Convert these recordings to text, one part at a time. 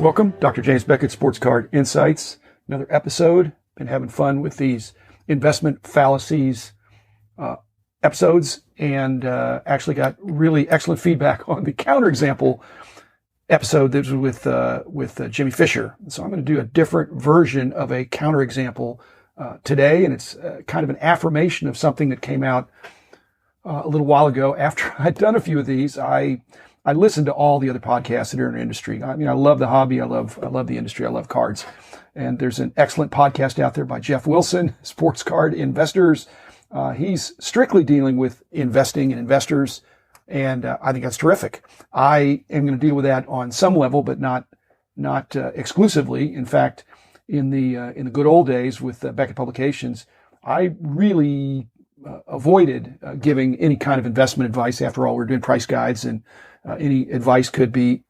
Welcome, Dr. James Beckett, Sports Card Insights. Another episode. Been having fun with these investment fallacies episodes, and actually got really excellent feedback on the counterexample episode that was with Jimmy Fisher. So I'm going to do a different version of a counterexample today, and it's kind of an affirmation of something that came out a little while ago. After I'd done a few of these, I listened to all the other podcasts that are in our industry. I mean, I love the hobby. I love the industry. I love cards. And there's an excellent podcast out there by Geoff Wilson, Sports Card Investors. He's strictly dealing with investing and investors. And I think that's terrific. I am going to deal with that on some level, but not exclusively. In fact, in the good old days with Beckett Publications, I really avoided giving any kind of investment advice. After all, we're doing price guides, and any advice could be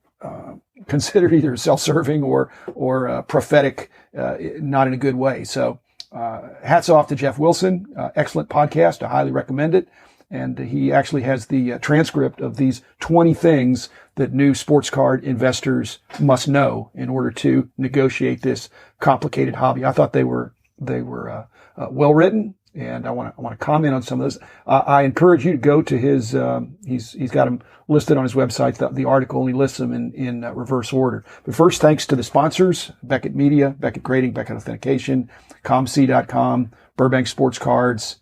considered either self-serving or prophetic, not in a good way. So hats off to Geoff Wilson. Excellent podcast. I highly recommend it. And he actually has the transcript of these 20 things that new sports card investors must know in order to negotiate this complicated hobby. I thought they were well written, and I want to comment on some of those. I encourage you to go to his. He's got them listed on his website. The article only lists them in reverse order. But first, thanks to the sponsors: Beckett Media, Beckett Grading, Beckett Authentication, ComC.com, Burbank Sports Cards,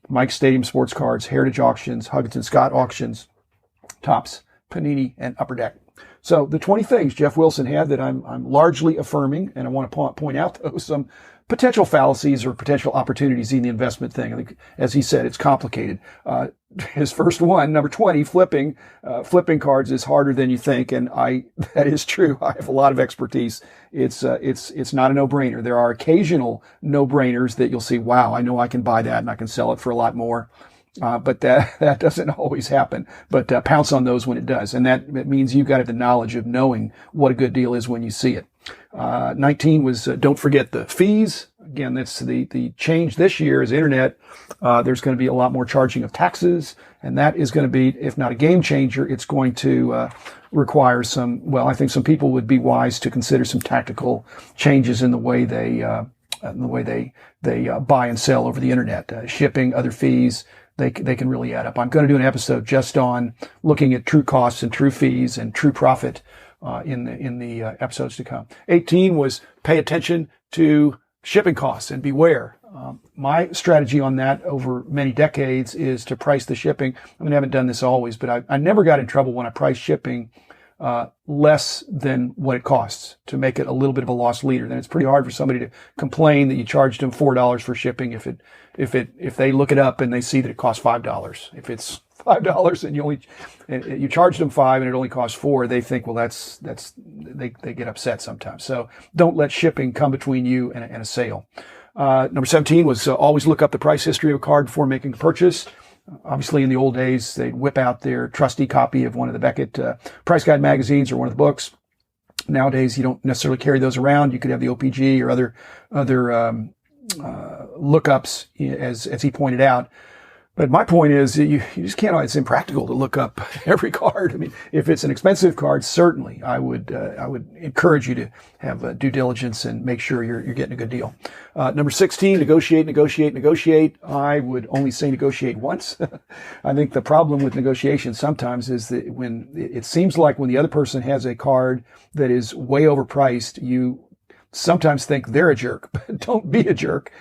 Mike Stadium Sports Cards, Heritage Auctions, Huggins & Scott Auctions, Topps, Panini, and Upper Deck. So the 20 things Geoff Wilson had that I'm largely affirming, and I want to point out those some potential fallacies or potential opportunities in the investment thing. I think, as he said, it's complicated. His first one, number 20, flipping cards is harder than you think, and that is true. I have a lot of expertise. It's not a no-brainer. There are occasional no-brainers that you'll see, wow, I know I can buy that and I can sell it for a lot more. But that doesn't always happen. But pounce on those when it does. And that means you've got the knowledge of knowing what a good deal is when you see it. 19 was don't forget the fees. Again, that's the change this year is internet. There's going to be a lot more charging of taxes, and that is going to be, if not a game changer, it's going to require I think some people would be wise to consider some tactical changes in the way they buy and sell over the internet. Shipping, other fees, they can really add up. I'm going to do an episode just on looking at true costs and true fees and true profit in the episodes to come. 18 was pay attention to shipping costs and beware. My strategy on that over many decades is to price the shipping. I mean, I haven't done this always, but I never got in trouble when I priced shipping less than what it costs to make it a little bit of a loss leader. Then it's pretty hard for somebody to complain that you charged them $4 for shipping if they look it up and they see that it costs $5. If it's $5 and you charged them $5 and it only costs $4, they think, well, they get upset sometimes. So don't let shipping come between you and a sale. Number 17 was always look up the price history of a card before making a purchase. Obviously, in the old days, they'd whip out their trusty copy of one of the Beckett Price Guide magazines or one of the books. Nowadays, you don't necessarily carry those around. You could have the OPG or other lookups, as he pointed out. But my point is you just can't, it's impractical to look up every card. I mean, if it's an expensive card, certainly I would encourage you to have due diligence and make sure you're getting a good deal. Number 16, negotiate. I would only say negotiate once. I think the problem with negotiation sometimes is that when it seems like when the other person has a card that is way overpriced, you sometimes think they're a jerk, but don't be a jerk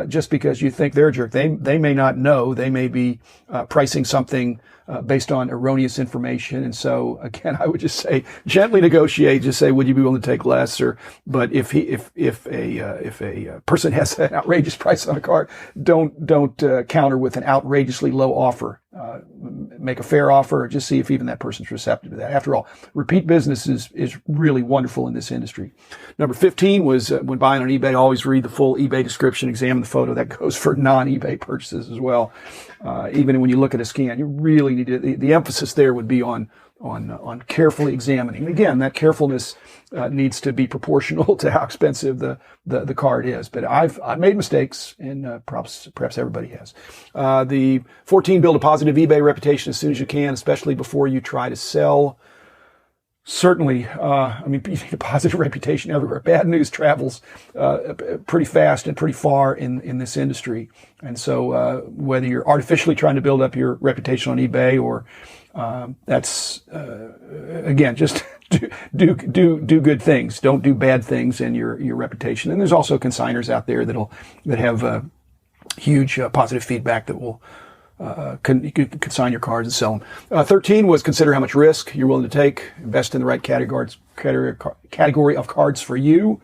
just because you think they're a jerk. They may not know. They may be pricing something based on erroneous information. And so again, I would just say gently negotiate. Just say, would you be willing to take less? But if a person has an outrageous price on a card, don't counter with an outrageously low offer. Make a fair offer, or just see if even that person's receptive to that. After all, repeat business is really wonderful in this industry. Number 15 was when buying on eBay, always read the full eBay description, examine the photo. That goes for non-eBay purchases as well. Even when you look at a scan, you really need to, the emphasis there would be on carefully examining. Again, that carefulness needs to be proportional to how expensive the card is. But I've made mistakes, and perhaps everybody has. The 14, build a positive eBay reputation as soon as you can, especially before you try to sell. Certainly, I mean, you need a positive reputation everywhere. Bad news travels pretty fast and pretty far in this industry. And so whether you're artificially trying to build up your reputation on eBay or that's again, just do good things. Don't do bad things in your reputation. And there's also consigners out there that have huge positive feedback that will you could consign your cards and sell them. 13 was consider how much risk you're willing to take. Invest in the right category of cards for you.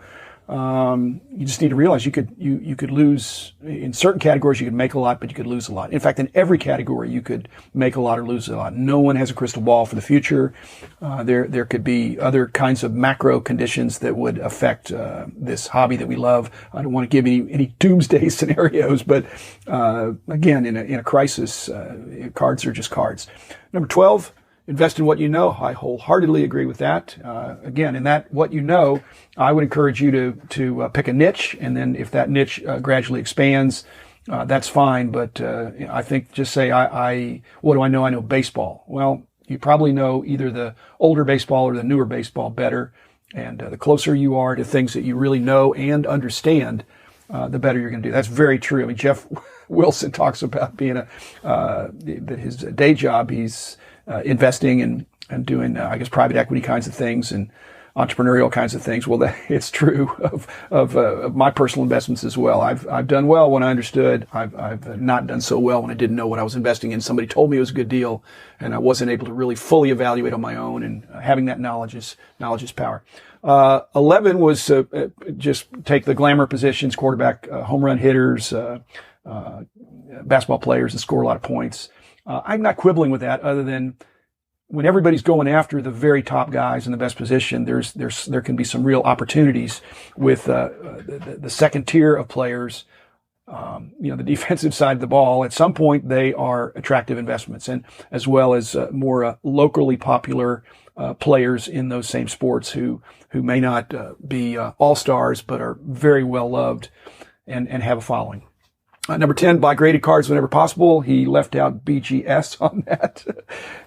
You just need to realize you could lose in certain categories. You could make a lot, but you could lose a lot. In fact, in every category, you could make a lot or lose a lot. No one has a crystal ball for the future. There could be other kinds of macro conditions that would affect this hobby that we love. I don't want to give any doomsday scenarios, but again, in a crisis, cards are just cards. Number 12. Invest in what you know. I wholeheartedly agree with that. Again, in that what you know, I would encourage you to pick a niche, and then if that niche gradually expands, that's fine. But I think just say, what do I know? I know baseball. Well, you probably know either the older baseball or the newer baseball better. And the closer you are to things that you really know and understand, the better you're going to do. That's very true. I mean, Geoff Wilson talks about being that his day job, he's investing and doing, I guess, private equity kinds of things and entrepreneurial kinds of things. Well, it's true of my personal investments as well. I've done well when I understood. I've not done so well when I didn't know what I was investing in. Somebody told me it was a good deal, and I wasn't able to really fully evaluate on my own. And having that knowledge is power. 11 was just take the glamour positions: quarterback, home run hitters, basketball players, and score a lot of points. I'm not quibbling with that, other than when everybody's going after the very top guys in the best position, there can be some real opportunities with the second tier of players. The defensive side of the ball. At some point, they are attractive investments, and as well as more locally popular players in those same sports who may not be all stars, but are very well loved and have a following. Number 10, buy graded cards whenever possible. He left out BGS on that.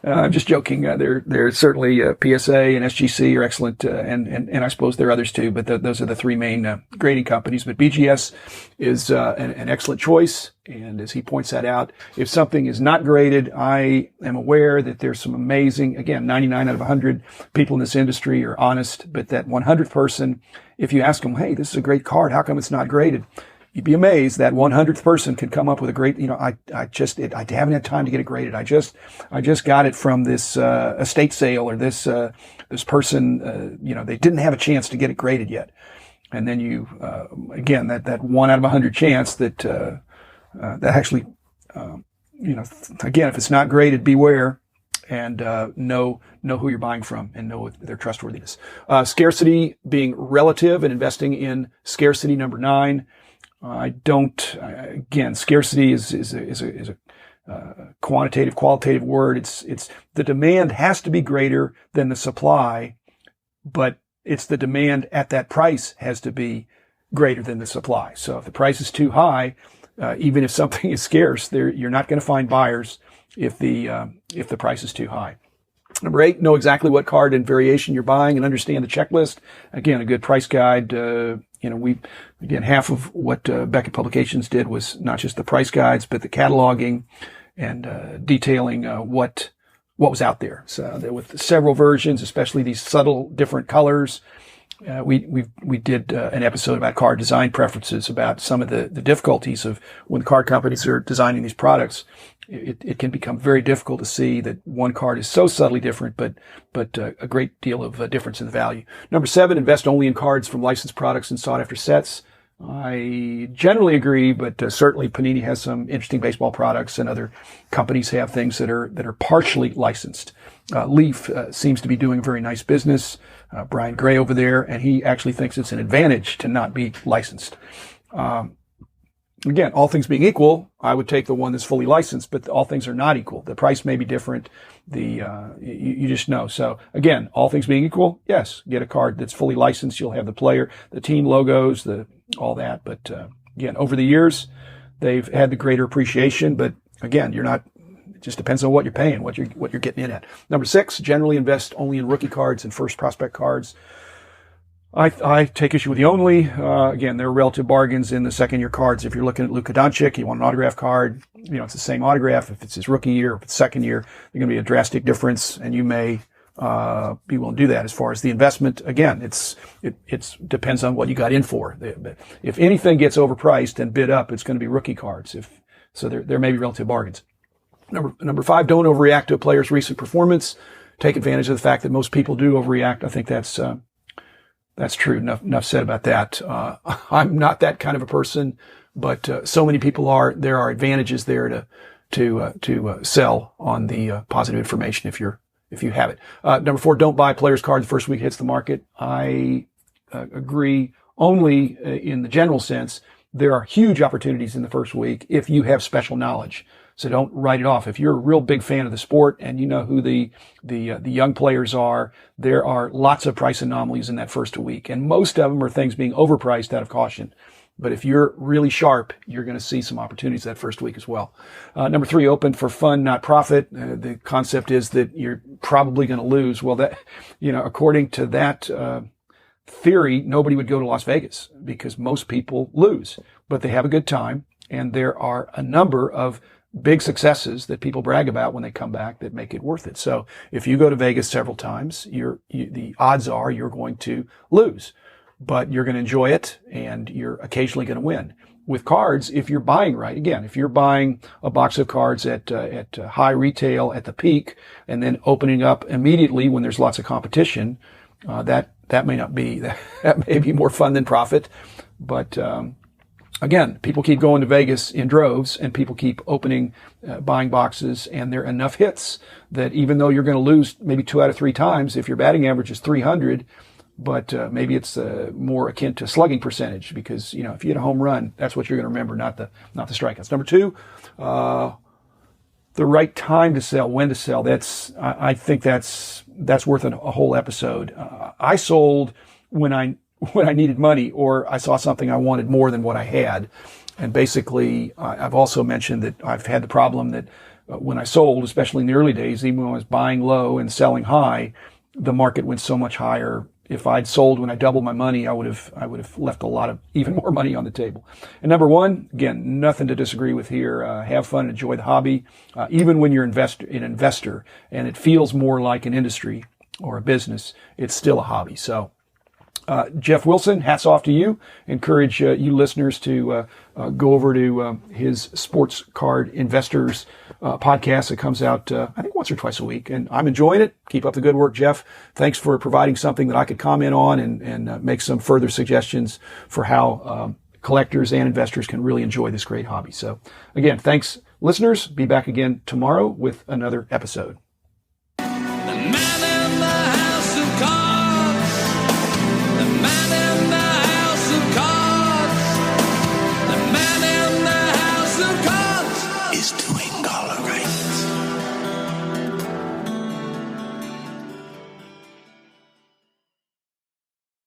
I'm just joking. There's certainly PSA and SGC are excellent, and I suppose there are others too, but those are the three main grading companies. But BGS is an excellent choice, and as he points that out, if something is not graded, I am aware that there's some amazing, again, 99 out of 100 people in this industry are honest, but that 100th person, if you ask them, hey, this is a great card, how come it's not graded? You'd be amazed that 100th person could come up with a great, I haven't had time to get it graded. I just got it from this, estate sale, or this person, they didn't have a chance to get it graded yet. And then you, again, that 1 out of 100 chance that actually, again, if it's not graded, beware and, know who you're buying from and know their trustworthiness. Scarcity being relative and investing in scarcity, number 9. Scarcity is a qualitative word. It's the demand has to be greater than the supply, but it's the demand at that price has to be greater than the supply. So if the price is too high, even if something is scarce, you're not going to find buyers if the price is too high. Number 8, know exactly what card and variation you're buying and understand the checklist. Again, a good price guide. Half of what Beckett Publications did was not just the price guides, but the cataloging and detailing what was out there. So there with several versions, especially these subtle different colors. We did an episode about card design preferences, about some of the difficulties of when the card companies are designing these products. It can become very difficult to see that one card is so subtly different, but a great deal of difference in the value. Number 7, invest only in cards from licensed products and sought after sets. I generally agree, but certainly Panini has some interesting baseball products, and other companies have things that are partially licensed. Leaf seems to be doing very nice business. Brian Gray over there, and he actually thinks it's an advantage to not be licensed. Again, all things being equal, I would take the one that's fully licensed, but all things are not equal. The price may be different. You just know. So again, all things being equal, yes, get a card that's fully licensed. You'll have the player, the team logos, all that. But again, over the years, they've had the greater appreciation. But again, just depends on what you're paying, what you're getting in at. Number 6, generally invest only in rookie cards and first prospect cards. I take issue with the only. Again, there are relative bargains in the second-year cards. If you're looking at Luka Doncic, you want an autograph card, it's the same autograph. If it's his rookie year, if it's second year, there's going to be a drastic difference, and you may be willing to do that. As far as the investment, again, it depends on what you got in for. If anything gets overpriced and bid up, it's going to be rookie cards. So there may be relative bargains. Number 5, don't overreact to a player's recent performance. Take advantage of the fact that most people do overreact. I think that's true. Enough said about that. I'm not that kind of a person, but so many people are. There are advantages there to sell on the positive information if you have it. Number 4, don't buy players' cards the first week it hits the market. I agree only in the general sense. There are huge opportunities in the first week if you have special knowledge. So don't write it off. If you're a real big fan of the sport and you know who the young players are, there are lots of price anomalies in that first week. And most of them are things being overpriced out of caution. But if you're really sharp, you're going to see some opportunities that first week as well. Number 3, open for fun, not profit. The concept is that you're probably going to lose. Well, according to that theory, nobody would go to Las Vegas because most people lose, but they have a good time. And there are a number of big successes that people brag about when they come back that make it worth it. So if you go to Vegas several times, the odds are you're going to lose, but you're going to enjoy it and you're occasionally going to win. With cards, if you're buying right, again, if you're buying a box of cards at high retail at the peak and then opening up immediately when there's lots of competition, that may not be, that may be more fun than profit, but, again, people keep going to Vegas in droves and people keep buying boxes, and there are enough hits that even though you're going to lose maybe 2 out of 3 times, if your batting average is 300, but maybe it's more akin to slugging percentage because, if you hit a home run, that's what you're going to remember, not the strikeouts. Number 2, the right time to sell, when to sell. I think that's worth a whole episode. I sold when I needed money or I saw something I wanted more than what I had. And basically, I've also mentioned that I've had the problem that when I sold, especially in the early days, even when I was buying low and selling high, the market went so much higher. If I'd sold when I doubled my money, I would have left a lot of even more money on the table. And number 1, again, nothing to disagree with here. Have fun, enjoy the hobby. Even when you're an investor and it feels more like an industry or a business, it's still a hobby. So, Geoff Wilson, hats off to you. Encourage you listeners to go over to his Sports Card Investors podcast that comes out, I think, once or twice a week. And I'm enjoying it. Keep up the good work, Geoff. Thanks for providing something that I could comment on and make some further suggestions for how collectors and investors can really enjoy this great hobby. So, again, thanks, listeners. Be back again tomorrow with another episode.